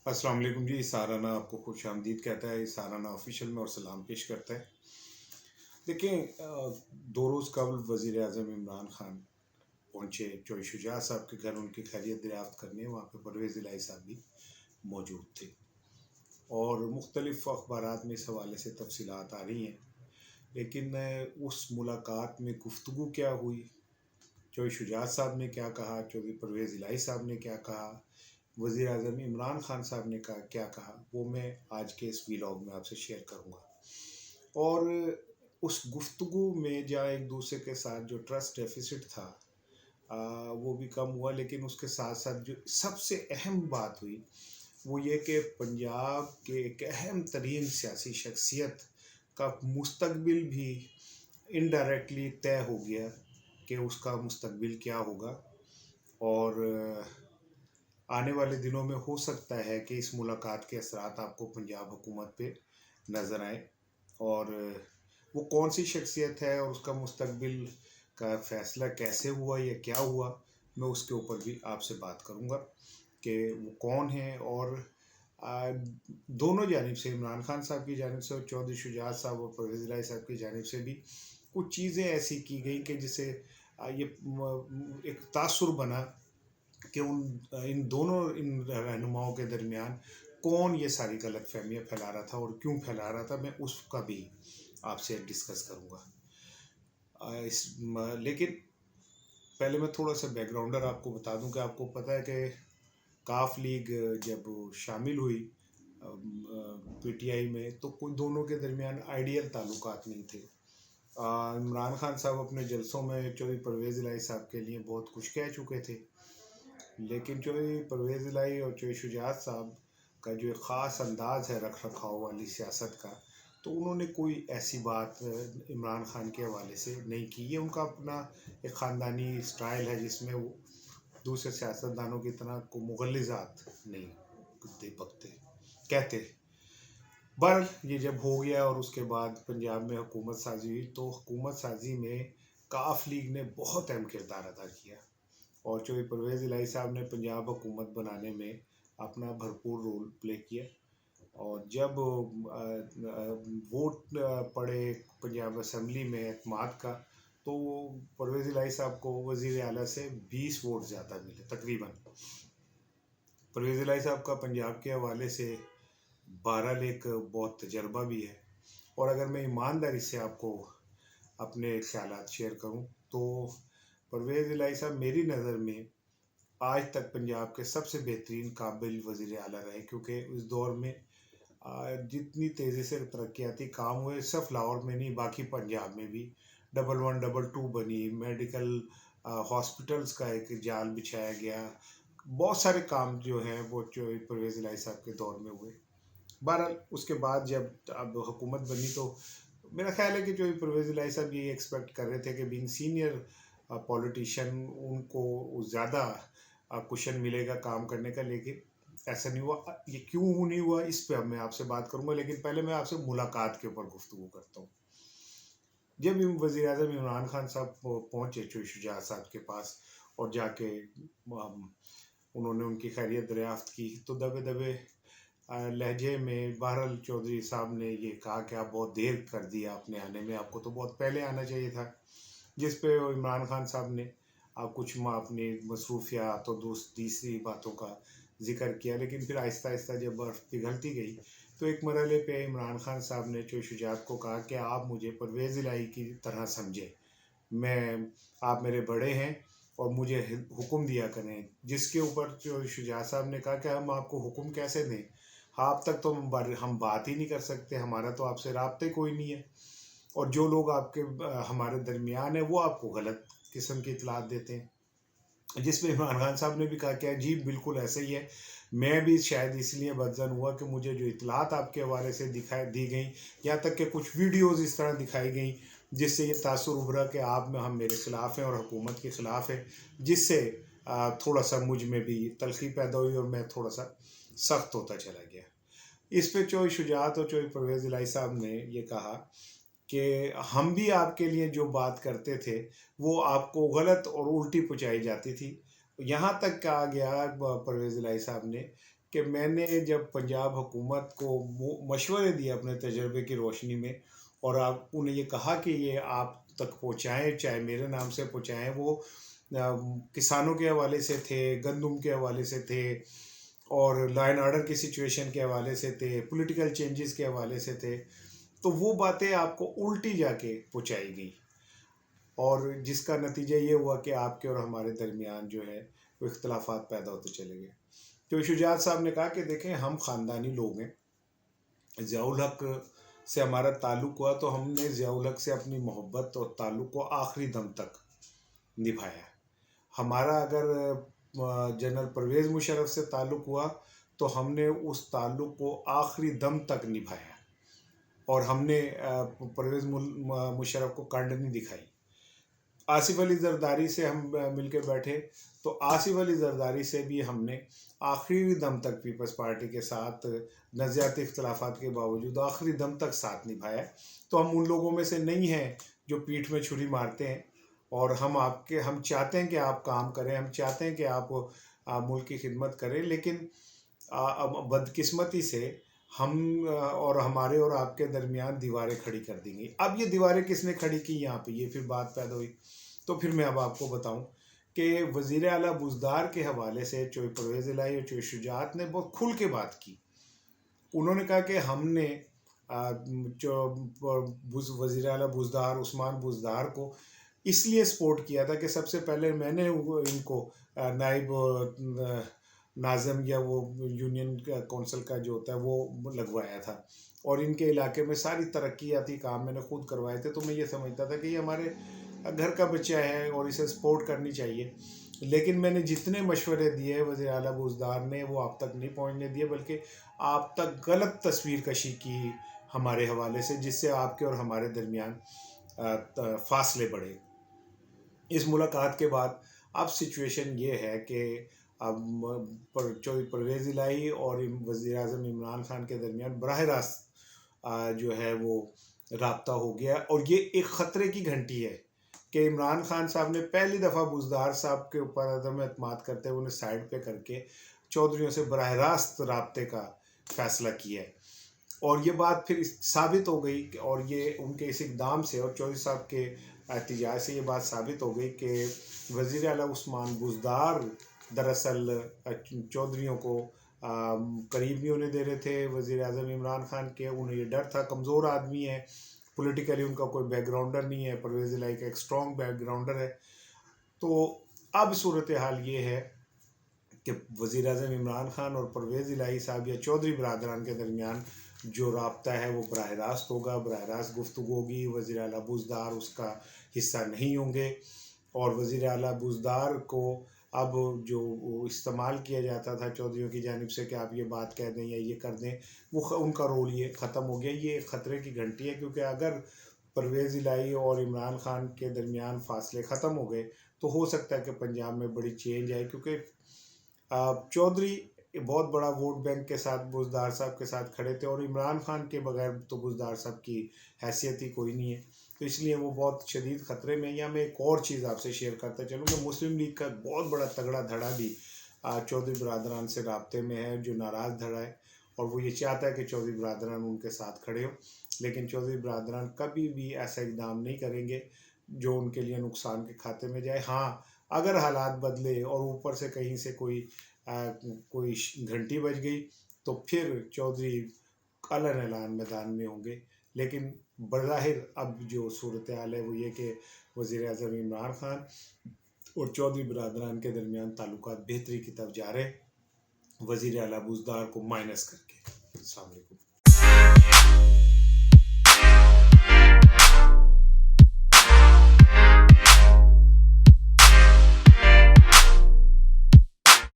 अस्सलाम वालेकुम जी। सहाराना आपको खुश आमदीद कहता है, सहाराना ऑफिशियल में और सलाम पेश करता है। देखें, 2 रोज़ कबल वज़ीर आज़म इमरान खान पहुँचे चौधरी शुजात साहब के घर उनकी खैरियत दरियाफ़्त करने। वहाँ पे परवेज़ इलाही साहब भी मौजूद थे और मुख्तलिफ़ अखबारात में इस हवाले से तफसीलात आ रही हैं। लेकिन उस मुलाकात में गुफ्तगू क्या हुई, चौधरी शुजात साहब ने क्या कहा, चौधरी परवेज़ इलाही साहब ने क्या कहा, वज़ीर आज़म इमरान खान साहब ने क्या कहा, वो मैं आज के इस व्लॉग में आपसे शेयर करूँगा। और उस गुफ्तगू में जहाँ एक दूसरे के साथ जो ट्रस्ट डेफिसिट था वो भी कम हुआ, लेकिन उसके साथ साथ जो सबसे अहम बात हुई वो ये कि पंजाब के एक अहम तरीन सियासी शख्सियत का मुस्तकबिल भी इनडायरेक्टली तय हो गया कि उसका मुस्तकबिल क्या होगा। और आने वाले दिनों में हो सकता है कि इस मुलाकात के असरात आपको पंजाब हुकूमत पे नज़र आए और वो कौन सी शख्सियत है और उसका मुस्तकबिल का फ़ैसला कैसे हुआ या क्या हुआ, मैं उसके ऊपर भी आपसे बात करूँगा कि वो कौन है। और दोनों जानिब से, इमरान खान साहब की जानिब से और चौधरी शुजात साहब और परवेज़ इलाही साहब की जानिब से भी कुछ चीज़ें ऐसी की गई कि जिसे ये एक तासुर बना कि इन रहनुमाओं के दरमियान कौन ये सारी गलत फहमियाँ फैला रहा था और क्यों फैला रहा था, मैं उसका भी आपसे डिस्कस करूँगा। लेकिन पहले मैं थोड़ा सा बैकग्राउंडर आपको बता दूं कि आपको पता है कि काफ लीग जब शामिल हुई पीटीआई में, तो कोई दोनों के दरमियान आइडियल ताल्लुकात नहीं थे। इमरान खान साहब अपने जलसों में चौधरी परवेज़ इलाही साहब के लिए बहुत कुछ कह चुके थे, लेकिन चौधरी परवेज़ इलाही और चौधरी शुजात साहब का जो एक ख़ास अंदाज़ है रख रखाव वाली सियासत का, तो उन्होंने कोई ऐसी बात इमरान खान के हवाले से नहीं की। ये उनका अपना एक ख़ानदानी स्टाइल है जिसमें वो दूसरे सियासतदानों की तरह को मुग़ल्लिज़ात नहीं दे बकते कहते। बहरहाल ये जब हो गया और उसके बाद पंजाब में हुकूमत साजी हुई, तो हुकूमत साजी में काफ लीग ने बहुत अहम किरदार अदा किया और चौधरी परवेज़ इलाही साहब ने पंजाब हुकूमत बनाने में अपना भरपूर रोल प्ले किया। और जब वोट पड़े पंजाब असम्बली में एतमाद का, तो परवेज़ इलाही साहब को वज़ीर आला से 20 वोट ज़्यादा मिले तकरीबन। परवेज़ इलाही साहब का पंजाब के हवाले से बहरहाल एक बहुत तजर्बा भी है। और अगर मैं ईमानदारी से आपको अपने ख्यालात शेयर करूं, तो परवेज़ इलाही साहब मेरी नज़र में आज तक पंजाब के सबसे बेहतरीन काबिल वज़ीर आला रहे, क्योंकि उस दौर में जितनी तेज़ी से तरक्याती काम हुए, सिर्फ लाहौर में नहीं बाकी पंजाब में भी 1-1, 2-2 बनी, मेडिकल हॉस्पिटल्स का एक जाल बिछाया गया, बहुत सारे काम जो हैं वो चौधरी परवेज़ इलाही साहब के दौर में हुए। बहरहाल उसके बाद जब अब हुकूमत बनी, तो मेरा ख्याल है कि जो परवेज़ इलाही साहब ये एक्सपेक्ट कर रहे थे कि बीइंग सीनियर पॉलिटिशियन उनको ज़्यादा कुशन मिलेगा काम करने का, लेकिन ऐसा नहीं हुआ। ये क्यों नहीं हुआ इस पे अब मैं आपसे बात करूंगा, लेकिन पहले मैं आपसे मुलाकात के ऊपर गुफ्तगू करता हूँ। जब वज़ीर आज़म इमरान खान साहब पहुँचे चौधरी शुजात साहब के पास और जाके उन्होंने उनकी खैरियत दरियाफ़्त की, तो दबे दबे लहजे में बहरहाल चौधरी साहब ने ये कहा कि आप बहुत देर कर दिया अपने आने में, आपको तो बहुत पहले आना चाहिए था। जिस पे इमरान खान साहब ने कुछ अपनी मसरूफियात और तीसरी बातों का जिक्र किया, लेकिन फिर आहिस्ता आहिस्ता जब बर्फ़ पिघलती गई, तो एक मरहले पे इमरान खान साहब ने चौधरी शुजात को कहा कि आप मुझे परवेज़ इलाही की तरह समझें, आप मेरे बड़े हैं और मुझे हुक्म दिया करें। जिसके ऊपर चौधरी शुजात साहब ने कहा कि हम आपको हुक्म कैसे दें, आप तक तो हम बात ही नहीं कर सकते, हमारा तो आपसे राब्ते कोई नहीं है, और जो लोग आपके हमारे दरमियान है वो आपको गलत किस्म की इतलात देते हैं। जिसमें इमरान खान साहब ने भी कहा कि जी बिल्कुल ऐसे ही है, मैं भी शायद इसलिए बदजन हुआ कि मुझे जो इतलात आपके हवाले से दी गई, यहाँ तक कि कुछ वीडियोज़ इस तरह दिखाई गई जिससे ये तासुर उभरा कि हम मेरे ख़िलाफ़ हैं और हुकूमत के ख़िलाफ़ है, जिससे थोड़ा सा मुझ में भी तलखी पैदा हुई और मैं थोड़ा सा सख्त होता चला गया। इस पे चौधरी शुजात और चौधरी परवेज़ इलाही साहब ने ये कहा कि हम भी आपके लिए जो बात करते थे वो आपको गलत और उल्टी पहुँचाई जाती थी। यहाँ तक कहा गया परवेज़ इलाही साहब ने کہ میں نے جب پنجاب حکومت کو مشورے دیے اپنے تجربے کی روشنی میں، اور آپ انہیں یہ کہا کہ یہ آپ تک پہنچائیں، چاہے میرے نام سے پہنچائیں، وہ کسانوں کے حوالے سے تھے، گندم کے حوالے سے تھے، اور لا اینڈ آرڈر کی سچویشن کے حوالے سے تھے، پولیٹیکل چینجز کے حوالے سے تھے، تو وہ باتیں آپ کو الٹی جا کے پہنچائی گئی، اور جس کا نتیجہ یہ ہوا کہ آپ کے اور ہمارے درمیان جو ہے وہ اختلافات پیدا ہوتے چلے گئے۔ تو شجاعت صاحب نے کہا کہ دیکھیں ہم خاندانی لوگ ہیں، ضیاء الحق سے ہمارا تعلق ہوا تو ہم نے ضیاء الحق سے اپنی محبت اور تعلق کو آخری دم تک نبھایا۔ ہمارا اگر جنرل پرویز مشرف سے تعلق ہوا تو ہم نے اس تعلق کو آخری دم تک نبھایا، اور ہم نے پرویز مشرف کو کانڈ نہیں دکھائی۔ آصف علی زرداری سے ہم مل کے بیٹھے تو آصف علی زرداری سے بھی ہم نے آخری دم تک پیپلز پارٹی کے ساتھ نظریاتی اختلافات کے باوجود آخری دم تک ساتھ نبھایا۔ تو ہم ان لوگوں میں سے نہیں ہیں جو پیٹھ میں چھری مارتے ہیں، اور ہم چاہتے ہیں کہ آپ کام کریں، ہم چاہتے ہیں کہ آپ ملک کی خدمت کریں، لیکن بدقسمتی سے ہم اور ہمارے اور آپ کے درمیان دیواریں کھڑی کر دی گئی۔ اب یہ دیواریں کس نے کھڑی کی یہاں پہ، یہ پھر بات پیدا ہوئی۔ تو پھر میں اب آپ کو بتاؤں کہ وزیر اعلیٰ بزدار کے حوالے سے چوہے پرویز الہی اور چوہے شجاعت نے بہت کھل کے بات کی۔ انہوں نے کہا کہ ہم نے وزیر اعلیٰ بزدار عثمان بزدار کو اس لیے سپورٹ کیا تھا کہ سب سے پہلے میں نے ان کو نائب ناظم یا وہ یونین کونسل کا جو ہوتا ہے وہ لگوایا تھا، اور ان کے علاقے میں ساری ترقیاتی کام میں نے خود کروائے تھے۔ تو میں یہ سمجھتا تھا کہ یہ ہمارے گھر کا بچہ ہے اور اسے سپورٹ کرنی چاہیے، لیکن میں نے جتنے مشورے دیے وزیر اعلیٰ بزدار نے وہ آپ تک نہیں پہنچنے دیے، بلکہ آپ تک غلط تصویر کشی کی ہمارے حوالے سے، جس سے آپ کے اور ہمارے درمیان فاصلے بڑھے۔ اس ملاقات کے بعد اب سچویشن یہ ہے کہ اب چوہے پرویز الہی اور وزیر اعظم عمران خان کے درمیان براہ راست جو ہے وہ رابطہ ہو گیا، اور یہ ایک خطرے کی گھنٹی ہے کہ عمران خان صاحب نے پہلی دفعہ بزدار صاحب کے اوپر عدم اعتماد کرتے ہوئے انہیں سائڈ پہ کر کے چودھریوں سے براہ راست رابطے کا فیصلہ کیا ہے، اور یہ بات پھر ثابت ہو گئی، اور یہ ان کے اس اقدام سے اور چودھری صاحب کے احتجاج سے یہ بات ثابت ہو گئی کہ وزیر اعلیٰ عثمان بزدار دراصل چودھریوں کو قریب نہیں ہونے دے رہے تھے وزیر اعظم عمران خان کے۔ انہیں یہ ڈر تھا، کمزور آدمی ہے، پولیٹیکلی ان کا کوئی بیک گراؤنڈر نہیں ہے، پرویز الہی کا ایک سٹرونگ بیک گراؤنڈر ہے۔ تو اب صورتحال یہ ہے کہ وزیر اعظم عمران خان اور پرویز الہی صاحب یا چودھری برادران کے درمیان جو رابطہ ہے وہ براہ راست ہوگا، براہ راست گفتگو ہوگی۔ وزیر اعلیٰ بزدار اس کا حصہ نہیں ہوں گے، اور وزیر اعلیٰ بزدار کو اب جو استعمال کیا جاتا تھا چودھریوں کی جانب سے کہ آپ یہ بات کہہ دیں یا یہ کر دیں، وہ ان کا رول یہ ختم ہو گیا۔ یہ ایک خطرے کی گھنٹی ہے، کیونکہ اگر پرویز الہی اور عمران خان کے درمیان فاصلے ختم ہو گئے تو ہو سکتا ہے کہ پنجاب میں بڑی چینج آئے، کیونکہ چودھری بہت بڑا ووٹ بینک کے ساتھ بزدار صاحب کے ساتھ کھڑے تھے، اور عمران خان کے بغیر تو بزدار صاحب کی حیثیت ہی کوئی نہیں ہے، تو اس لیے وہ بہت شدید خطرے میں۔ یا میں ایک اور چیز آپ سے شیئر کرتا چلوں کہ مسلم لیگ کا بہت بڑا تگڑا دھڑا بھی چودھری برادران سے رابطے میں ہے، جو ناراض دھڑا ہے، اور وہ یہ چاہتا ہے کہ چودھری برادران ان کے ساتھ کھڑے ہو، لیکن چودھری برادران کبھی بھی ایسا اقدام نہیں کریں گے جو ان کے لیے نقصان کے کھاتے میں جائے۔ ہاں، اگر حالات بدلے اور اوپر سے کہیں سے کوئی گھنٹی بج گئی تو پھر چودھری علن اعلان میدان میں ہوں گے، لیکن بظاہر اب جو صورتحال ہے وہ یہ کہ وزیر اعظم عمران خان اور چودھری برادران کے درمیان تعلقات بہتری کی طرف جا رہے، وزیر اعلیٰ بزدار کو مائنس کر کے۔ السلام علیکم۔